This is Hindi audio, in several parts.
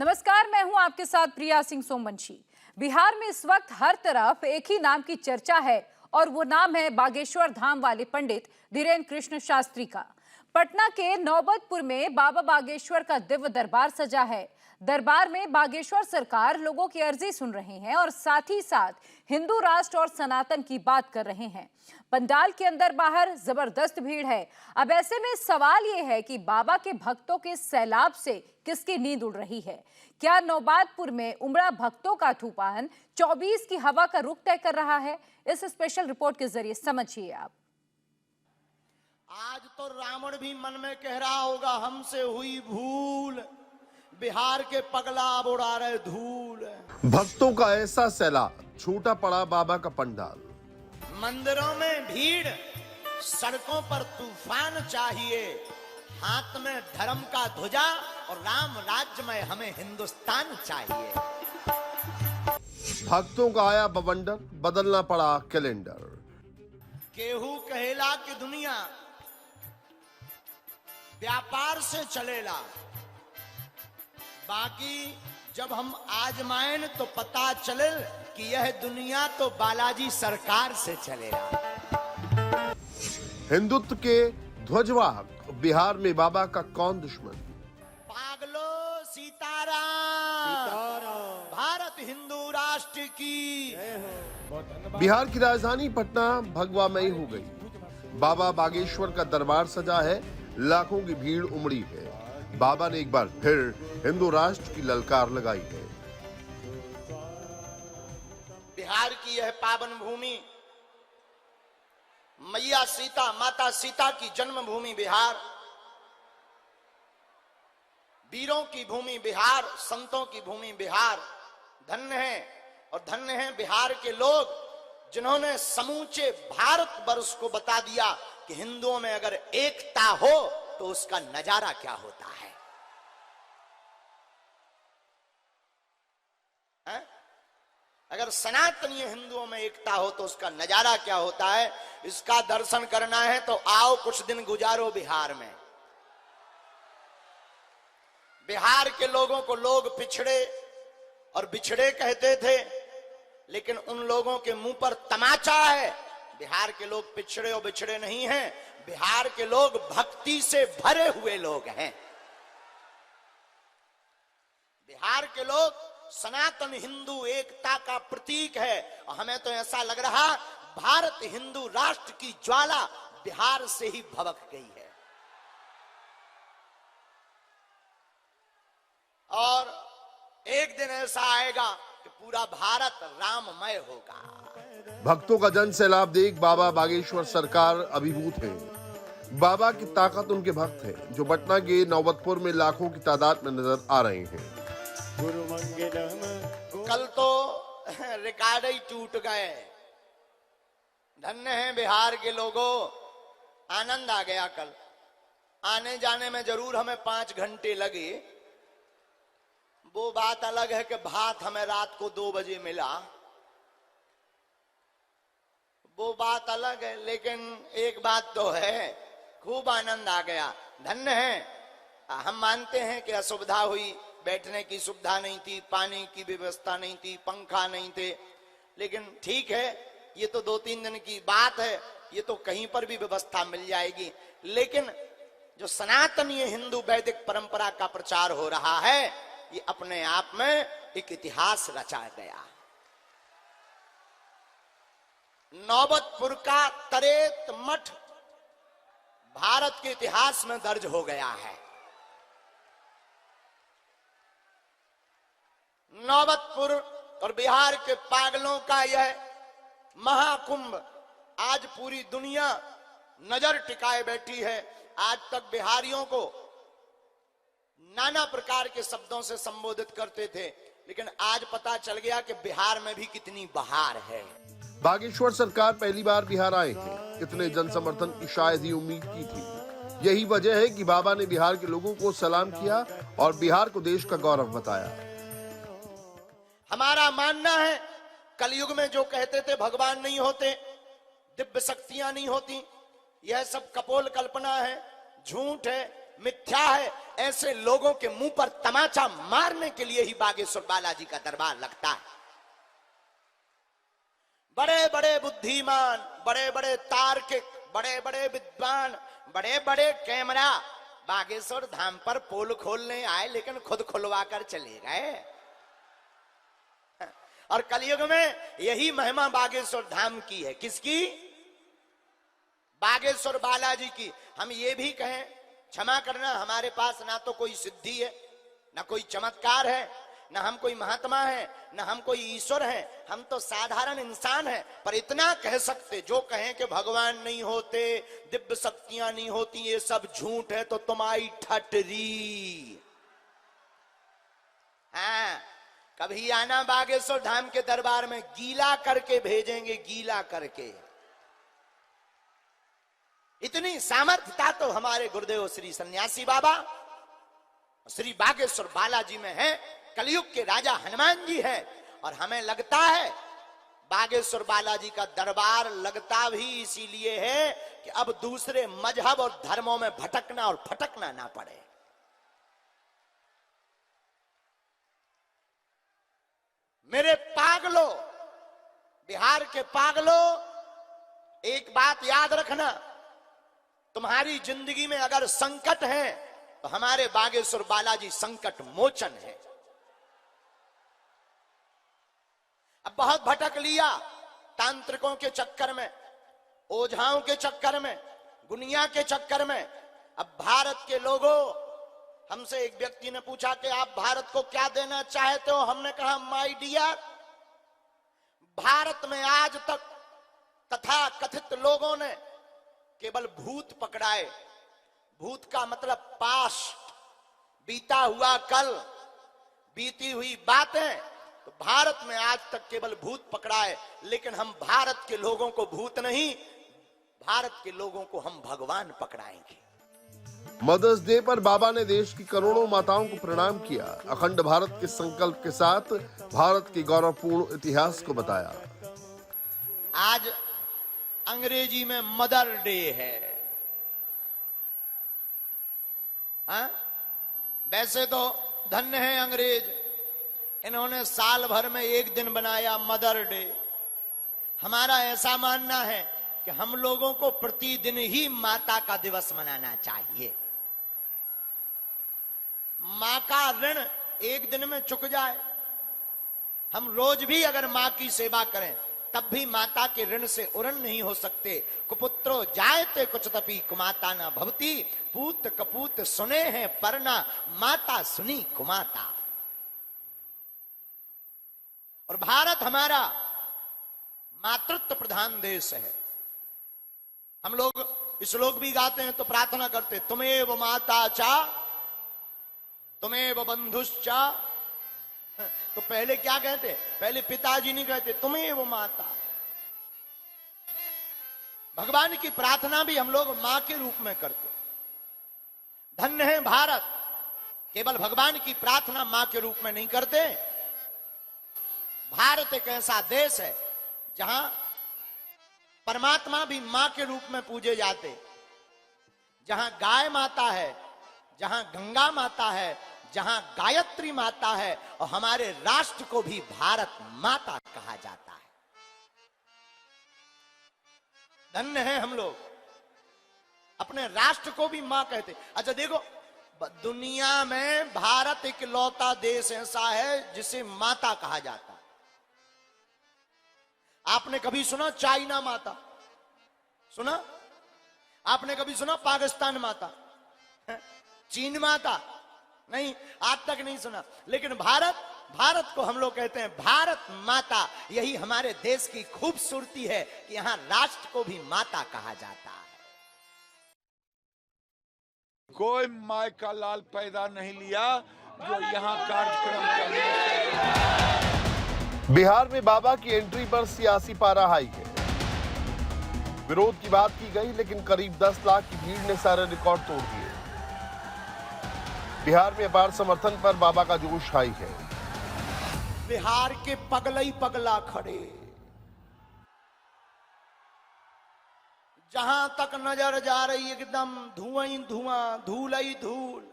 नमस्कार, मैं हूं आपके साथ प्रिया सिंह सोमवंशी। बिहार में इस वक्त हर तरफ एक ही नाम की चर्चा है और वो नाम है बागेश्वर धाम वाले पंडित धीरेन्द्र कृष्ण शास्त्री का। पटना के नौबतपुर में बाबा बागेश्वर का दिव्य दरबार सजा है। दरबार में बागेश्वर सरकार लोगों की अर्जी सुन रहे हैं और साथ ही साथ हिंदू राष्ट्र और सनातन की बात कर रहे हैं। पंडाल के अंदर बाहर जबरदस्त भीड़ है। अब ऐसे में सवाल ये है कि बाबा के भक्तों के सैलाब से किसकी नींद उड़ रही है? क्या नौबतपुर में उमड़ा भक्तों का तूफान 24 की हवा का रुख तय कर रहा है? इस स्पेशल रिपोर्ट के जरिए समझिए आप। आज तो रावण भी मन में कह रहा होगा हमसे हुई भूल, बिहार के पगला अब उड़ा रहे धूल। भक्तों का ऐसा सैलाब, छूटा पड़ा बाबा का पंडाल। मंदिरों में भीड़, सड़कों पर तूफान चाहिए, हाथ में धर्म का ध्वजा और राम राज्य में हमें हिंदुस्तान चाहिए। भक्तों का आया बवंडर, बदलना पड़ा कैलेंडर। केहू कहेला कि दुनिया व्यापार से चलेला, बाकी जब हम आजमाएं तो पता चले कि यह दुनिया तो बालाजी सरकार से चलेगा। हिंदुत्व के ध्वजवाहक बिहार में बाबा का कौन दुश्मन? पागलो सीताराम, भारत हिंदू राष्ट्र की। बिहार की राजधानी पटना भगवामयी हो गई। बाबा बागेश्वर का दरबार सजा है, लाखों की भीड़ उमड़ी है। बाबा ने एक बार फिर हिंदू राष्ट्र की ललकार लगाई है। बिहार की यह पावन भूमि, मैया सीता, माता सीता की जन्मभूमि बिहार, वीरों की भूमि बिहार, संतों की भूमि बिहार। धन्य है और धन्य है बिहार के लोग जिन्होंने समूचे भारत वर्ष को बता दिया कि हिंदुओं में अगर एकता हो तो उसका नजारा क्या होता है। अगर सनातनीय हिंदुओं में एकता हो तो उसका नजारा क्या होता है, इसका दर्शन करना है तो आओ कुछ दिन गुजारो बिहार में। बिहार के लोगों को लोग पिछड़े और बिछड़े कहते थे, लेकिन उन लोगों के मुंह पर तमाचा है। बिहार के लोग पिछड़े और बिछड़े नहीं हैं, बिहार के लोग भक्ति से भरे हुए लोग हैं। बिहार के लोग सनातन हिंदू एकता का प्रतीक है और हमें तो ऐसा लग रहा भारत हिंदू राष्ट्र की ज्वाला बिहार से ही भभक गई है। और एक दिन ऐसा आएगा कि पूरा भारत राममय होगा। भक्तों का जन सैलाब देख बाबा बागेश्वर सरकार अभिभूत है। बाबा की ताकत उनके भक्त है जो पटना के नौबतपुर में लाखों की तादाद में नजर आ रहे हैं। कल तो रिकॉर्ड ही टूट गए। धन्य है बिहार के लोगों, आनंद आ गया। कल आने जाने में जरूर हमें 5 घंटे लगे, वो बात अलग है कि भात हमें रात को 2 बजे मिला, वो बात अलग है। लेकिन एक बात तो है, खूब आनंद आ गया। धन्य है। हम मानते हैं कि असुविधा हुई, बैठने की सुविधा नहीं थी, पानी की व्यवस्था नहीं थी, पंखा नहीं थे, लेकिन ठीक है, ये तो 2-3 दिन की बात है, ये तो कहीं पर भी व्यवस्था मिल जाएगी। लेकिन जो सनातनीय हिंदू वैदिक परंपरा का प्रचार हो रहा है, ये अपने आप में एक इतिहास रचा गया। नौबतपुर का तरेत मठ भारत के इतिहास में दर्ज हो गया है। नौबतपुर और बिहार के पागलों का यह महाकुंभ आज पूरी दुनिया नजर टिकाए बैठी है। आज तक बिहारियों को नाना प्रकार के शब्दों से संबोधित करते थे, लेकिन आज पता चल गया कि बिहार में भी कितनी बहार है। बागेश्वर सरकार पहली बार बिहार आए हैं। इतने जन समर्थन की शायद ही उम्मीद की थी। यही वजह है कि बाबा ने बिहार के लोगों को सलाम किया और बिहार को देश का गौरव बताया। हमारा मानना है, कलयुग में जो कहते थे भगवान नहीं होते, दिव्य शक्तियां नहीं होती, यह सब कपोल कल्पना है, झूठ है, मिथ्या है। ऐसे लोगों के मुंह पर तमाचा मारने के लिए ही बागेश्वर बालाजी का दरबार लगता है। बड़े बड़े बुद्धिमान, बड़े बड़े तार्किक, बड़े बड़े विद्वान, बड़े बड़े कैमरा बागेश्वर धाम पर पोल खोलने आए, लेकिन खुद खुलवा कर चले गए। और कलयुग में यही महिमा बागेश्वर धाम की है। किसकी? बागेश्वर बालाजी की। हम ये भी कहें, क्षमा करना, हमारे पास ना तो कोई सिद्धि है, ना कोई चमत्कार है, ना हम कोई महात्मा है, ना हम कोई ईश्वर है, हम तो साधारण इंसान हैं। पर इतना कह सकते, जो कहें कि भगवान नहीं होते, दिव्य शक्तियां नहीं होती, ये सब झूठ है, तो तुम्हारी ठटरी। हाँ, कभी आना बागेश्वर धाम के दरबार में, गीला करके भेजेंगे, गीला करके। इतनी सामर्थ्यता तो हमारे गुरुदेव श्री सन्यासी बाबा, श्री बागेश्वर बालाजी में है। कलयुग के राजा हनुमान जी है। और हमें लगता है बागेश्वर बालाजी का दरबार लगता भी इसीलिए है कि अब दूसरे मजहब और धर्मों में भटकना और फटकना ना पड़े। मेरे पागलों, बिहार के पागलों, एक बात याद रखना, तुम्हारी जिंदगी में अगर संकट है तो हमारे बागेश्वर बालाजी संकट मोचन है। अब बहुत भटक लिया तांत्रिकों के चक्कर में, ओझाओं के चक्कर में, गुनिया के चक्कर में। अब भारत के लोगों, हमसे एक व्यक्ति ने पूछा कि आप भारत को क्या देना चाहते हो? हमने कहा, माय डियर, भारत में आज तक तथा कथित लोगों ने केवल भूत पकड़ाए। भूत का मतलब पास्ट, बीता हुआ कल, बीती हुई बातें। तो भारत में आज तक केवल भूत पकड़ाए, लेकिन हम भारत के लोगों को भूत नहीं, भारत के लोगों को हम भगवान पकड़ाएंगे। मदर्स डे पर बाबा ने देश की करोड़ों माताओं को प्रणाम किया। अखंड भारत के संकल्प के साथ भारत के गौरवपूर्ण इतिहास को बताया। आज अंग्रेजी में मदर डे है। हाँ? वैसे तो धन्य है अंग्रेज, इन्होंने साल भर में एक दिन बनाया मदर डे। हमारा ऐसा मानना है कि हम लोगों को प्रतिदिन ही माता का दिवस मनाना चाहिए। मां का ऋण एक दिन में चुक जाए। हम रोज भी अगर मां की सेवा करें तब भी माता के ऋण से उरण नहीं हो सकते। कुपुत्रो जायते कुछ तपी कुमाता ना भवती, पूत कपूत सुने हैं परना, माता सुनी कुमाता। और भारत हमारा मातृत्व प्रधान देश है। हम लोग श्लोक भी गाते हैं तो प्रार्थना करते, तुमेव माता चा तुमेव बंधुश्चा। तो पहले क्या कहते? पहले पिताजी नहीं कहते, तुमेव माता। भगवान की प्रार्थना भी हम लोग मां के रूप में करते। धन्य है भारत, केवल भगवान की प्रार्थना मां के रूप में नहीं करते। भारत एक ऐसा देश है जहां परमात्मा भी मां के रूप में पूजे जाते, जहां गाय माता है, जहां गंगा माता है, जहां गायत्री माता है, और हमारे राष्ट्र को भी भारत माता कहा जाता है। धन्य है हम लोग, अपने राष्ट्र को भी मां कहते। अच्छा देखो, दुनिया में भारत एक लौता देश ऐसा है जिसे माता कहा जाता है। आपने कभी सुना चाइना माता? सुना? आपने कभी सुना पाकिस्तान माता, चीन माता? नहीं, आज तक नहीं सुना। लेकिन भारत को हम लोग कहते हैं भारत माता। यही हमारे देश की खूबसूरती है कि यहां राष्ट्र को भी माता कहा जाता है। कोई माय का लाल पैदा नहीं लिया जो यहाँ कार्यक्रम करने। बिहार में बाबा की एंट्री पर सियासी पारा हाई है। विरोध की बात की गई, लेकिन करीब 10 लाख की भीड़ ने सारे रिकॉर्ड तोड़ दिए। बिहार में अपार समर्थन पर बाबा का जोश हाई है। बिहार के पगलई पगला खड़े, जहां तक नजर जा रही एकदम धुआं ही धुआं, धूल ही धूल।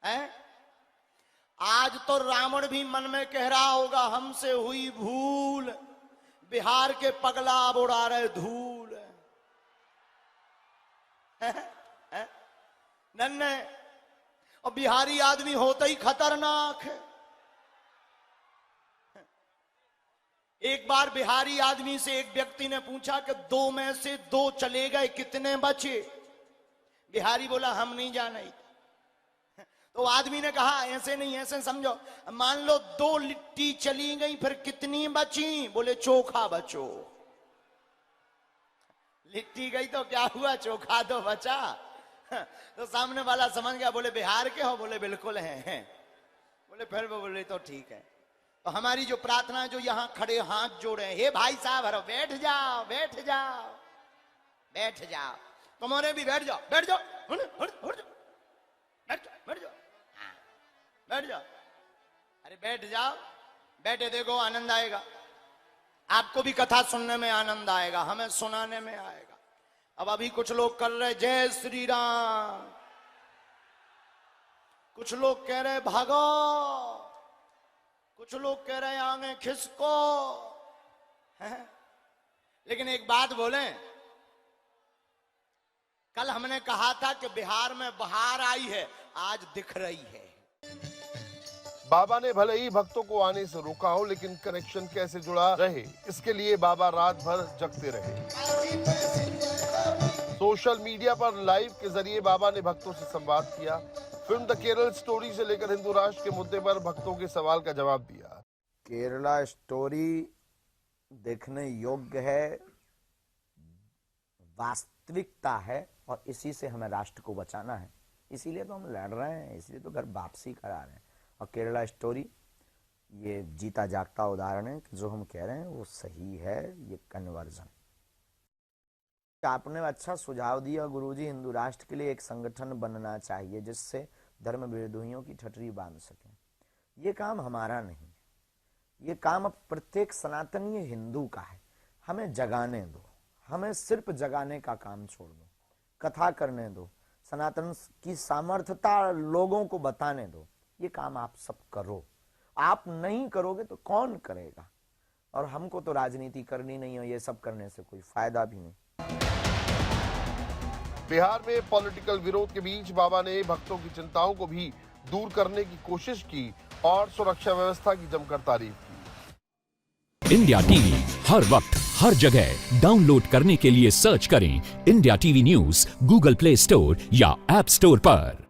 हैं? आज तो रावण भी मन में कह रहा होगा हमसे हुई भूल, बिहार के पगला अब उड़ा रहे धूल। नन्हे और बिहारी आदमी होता ही खतरनाक है। एक बार बिहारी आदमी से एक व्यक्ति ने पूछा कि 2 में से 2 चले गए, कितने बचे? बिहारी बोला हम नहीं जाने। तो आदमी ने कहा ऐसे नहीं, ऐसे समझो, मान लो 2 लिट्टी चली गई, फिर कितनी बची? बोले चोखा बचो। लिट्टी गई तो क्या हुआ, चोखा तो बचा। तो सामने वाला समझ गया, बोले बिहार के हो? बोले बिल्कुल हैं। बोले फिर वो बोले तो ठीक है। तो हमारी जो प्रार्थना है, जो यहां खड़े हाथ जोड़े, हे भाई साहब हरो, बैठ जाओ बैठ जाओ बैठ जाओ, तुम्हारे भी बैठ जाओ बैठ जाओ बैठ जाओ बैठ जाओ, हाँ, बैठ जाओ। अरे बैठ जाओ, बैठे देखो आनंद आएगा। आपको भी कथा सुनने में आनंद आएगा, हमें सुनाने में आएगा। अब अभी कुछ लोग कर रहे जय श्री राम, कुछ लोग कह रहे भागो, कुछ लोग कह रहे आगे खिसको, है? लेकिन एक बात बोले, कल हमने कहा था कि बिहार में बहार आई है, आज दिख रही है। बाबा ने भले ही भक्तों को आने से रोका हो, लेकिन कनेक्शन कैसे जुड़ा रहे, इसके लिए बाबा रात भर जगते रहे। सोशल मीडिया पर लाइव के जरिए बाबा ने भक्तों से संवाद किया। फिल्म द केरल स्टोरी से लेकर हिंदू राष्ट्र के मुद्दे पर भक्तों के सवाल का जवाब दिया। केरला स्टोरी देखने योग्य है, वास्तविकता है, और इसी से हमें राष्ट्र को बचाना है। इसीलिए तो हम लड़ रहे हैं, इसीलिए तो घर वापसी करा रहे हैं। और केरला स्टोरी ये जीता जागता उदाहरण है कि जो हम कह रहे हैं वो सही है। ये कन्वर्जन, आपने अच्छा सुझाव दिया गुरुजी, हिंदू राष्ट्र के लिए एक संगठन बनना चाहिए जिससे धर्म विरोधियों की ठठरी बांध सके। ये काम हमारा नहीं है, ये काम अब प्रत्येक सनातनीय हिंदू का है। हमें जगाने दो, हमें सिर्फ जगाने का काम छोड़ दो, कथा करने दो, सनातन की सामर्थ्यता लोगों को बताने दो। ये काम आप सब करो, आप नहीं करोगे तो कौन करेगा? और हमको तो राजनीति करनी नहीं है, ये सब करने से कोई फायदा भी नहीं। बिहार में पॉलिटिकल विरोध के बीच बाबा ने भक्तों की चिंताओं को भी दूर करने की कोशिश की और सुरक्षा व्यवस्था की जमकर तारीफ की। इंडिया टीवी हर वक्त हर जगह डाउनलोड करने के लिए सर्च करें India TV news Google play store या ऐप स्टोर पर।